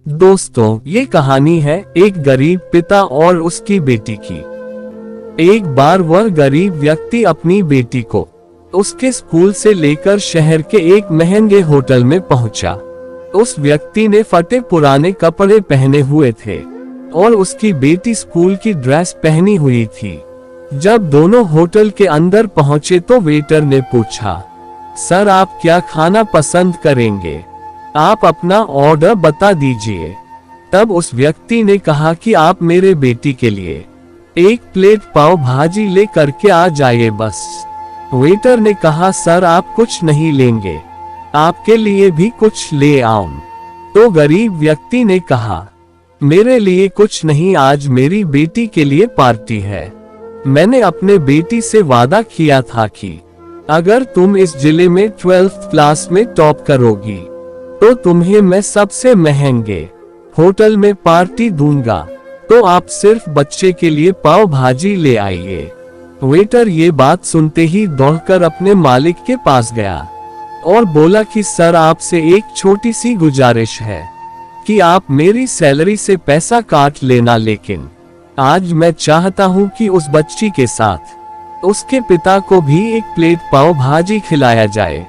दोस्तों, ये कहानी है एक गरीब पिता और उसकी बेटी की। एक बार वह गरीब व्यक्ति अपनी बेटी को उसके स्कूल से लेकर शहर के एक महंगे होटल में पहुंचा। उस व्यक्ति ने फटे पुराने कपड़े पहने हुए थे और उसकी बेटी स्कूल की ड्रेस पहनी हुई थी। जब दोनों होटल के अंदर पहुंचे तो वेटर ने पूछा, सर आप क्या खाना पसंद करेंगे? आप अपना ऑर्डर बता दीजिए। तब उस व्यक्ति ने कहा कि आप मेरे बेटी के लिए एक प्लेट पाव भाजी ले करके आ जाइए बस। वेटर ने कहा, सर आप कुछ नहीं लेंगे, आपके लिए भी कुछ ले आऊं? तो गरीब व्यक्ति ने कहा, मेरे लिए कुछ नहीं, आज मेरी बेटी के लिए पार्टी है। मैंने अपने बेटी से वादा किया था कि अगर तुम इस जिले में 12th क्लास में टॉप करोगी तो तुम्हें मैं सबसे महंगे होटल में पार्टी दूंगा, तो आप सिर्फ बच्चे के लिए पाव भाजी ले आइए। वेटर ये बात सुनते ही दौड़कर अपने मालिक के पास गया और बोला कि सर आपसे एक छोटी सी गुजारिश है कि आप मेरी सैलरी से पैसा काट लेना, लेकिन आज मैं चाहता हूं कि उस बच्ची के साथ उसके पिता को भी एक प्लेट पाव भाजी खिलाया जाए,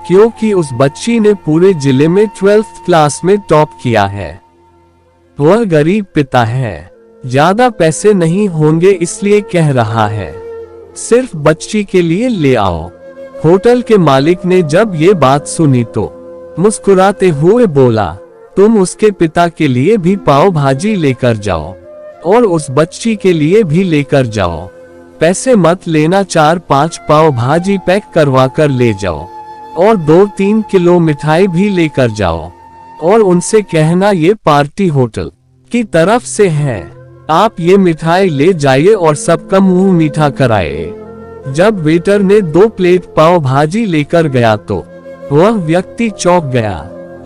क्योंकि उस बच्ची ने पूरे जिले में 12th क्लास में टॉप किया है। वह गरीब पिता है, ज्यादा पैसे नहीं होंगे इसलिए कह रहा है, सिर्फ बच्ची के लिए ले आओ। होटल के मालिक ने जब ये बात सुनी तो मुस्कुराते हुए बोला, तुम उसके पिता के लिए भी पाव भाजी लेकर जाओ और उस बच्ची के लिए भी लेकर जाओ। पैसे मत लेना, 4-5 पाव भाजी पैक करवा कर ले जाओ और 2-3 किलो मिठाई भी लेकर जाओ और उनसे कहना ये पार्टी होटल की तरफ से है, आप ये मिठाई ले जाइए और सबका मुंह मीठा कराए। जब वेटर ने 2 प्लेट पाव भाजी लेकर गया तो वह व्यक्ति चौंक गया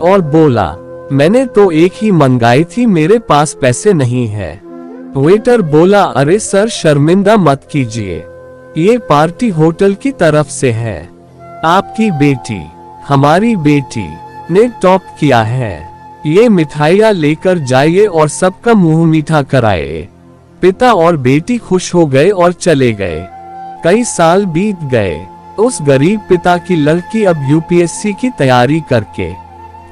और बोला, मैंने तो एक ही मंगाई थी, मेरे पास पैसे नहीं है। वेटर बोला, अरे सर शर्मिंदा मत कीजिए, ये पार्टी होटल की तरफ से है, आपकी बेटी, हमारी बेटी ने टॉप किया है, ये मिठाइयाँ लेकर जाइए और सबका मुंह मीठा कराए। पिता और बेटी खुश हो गए और चले गए। कई साल बीत गए। उस गरीब पिता की लड़की अब यूपीएससी की तैयारी करके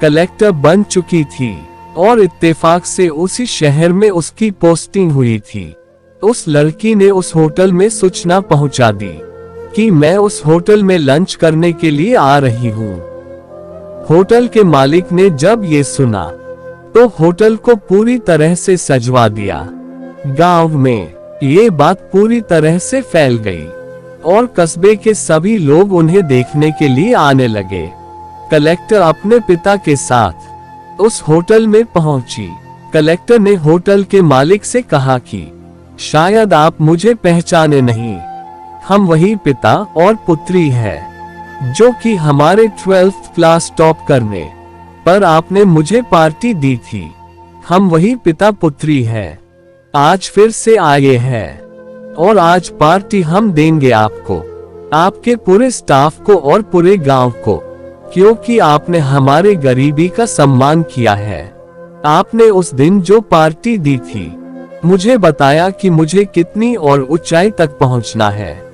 कलेक्टर बन चुकी थी और इत्तेफाक से उसी शहर में उसकी पोस्टिंग हुई थी। उस लड़की ने उस होटल में सूचना पहुंचा दी कि मैं उस होटल में लंच करने के लिए आ रही हूँ। होटल के मालिक ने जब ये सुना तो होटल को पूरी तरह से सजवा दिया। गांव में ये बात पूरी तरह से फैल गई और कस्बे के सभी लोग उन्हें देखने के लिए आने लगे। कलेक्टर अपने पिता के साथ उस होटल में पहुंची। कलेक्टर ने होटल के मालिक से कहा कि शायद आप मुझे पहचाने नहीं, हम वही पिता और पुत्री है जो कि हमारे 12th क्लास टॉप करने पर आपने मुझे पार्टी दी थी। हम वही पिता पुत्री है, आज फिर से आए हैं और आज पार्टी हम देंगे आपको, आपके पूरे स्टाफ को और पूरे गांव को, क्योंकि आपने हमारे गरीबी का सम्मान किया है। आपने उस दिन जो पार्टी दी थी मुझे बताया कि मुझे कितनी और ऊंचाई तक पहुंचना है,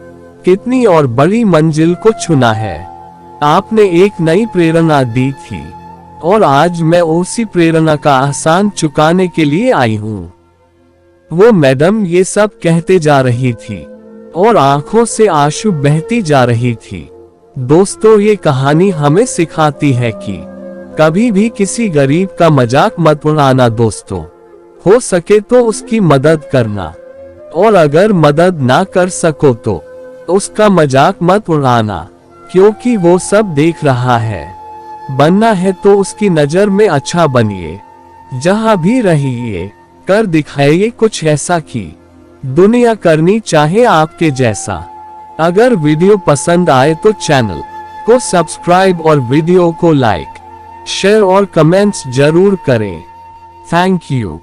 कितनी और बड़ी मंजिल को छूना है। आपने एक नई प्रेरणा दी थी और आज मैं उसी प्रेरणा का एहसान चुकाने के लिए आई हूँ। वो मैडम ये सब कहते जा रही थी और आंखों से आंसू बहती जा रही थी। दोस्तों, ये कहानी हमें सिखाती है कि कभी भी किसी गरीब का मजाक मत उड़ाना। दोस्तों, हो सके तो उसकी मदद करना और अगर मदद ना कर सको तो उसका मजाक मत उड़ाना, क्योंकि वो सब देख रहा है। बनना है तो उसकी नजर में अच्छा बनिए, जहां भी रहिए कर दिखाइए कुछ ऐसा कि दुनिया करनी चाहे आपके जैसा। अगर वीडियो पसंद आए तो चैनल को सब्सक्राइब और वीडियो को लाइक, शेयर और कमेंट्स जरूर करें। Thank you.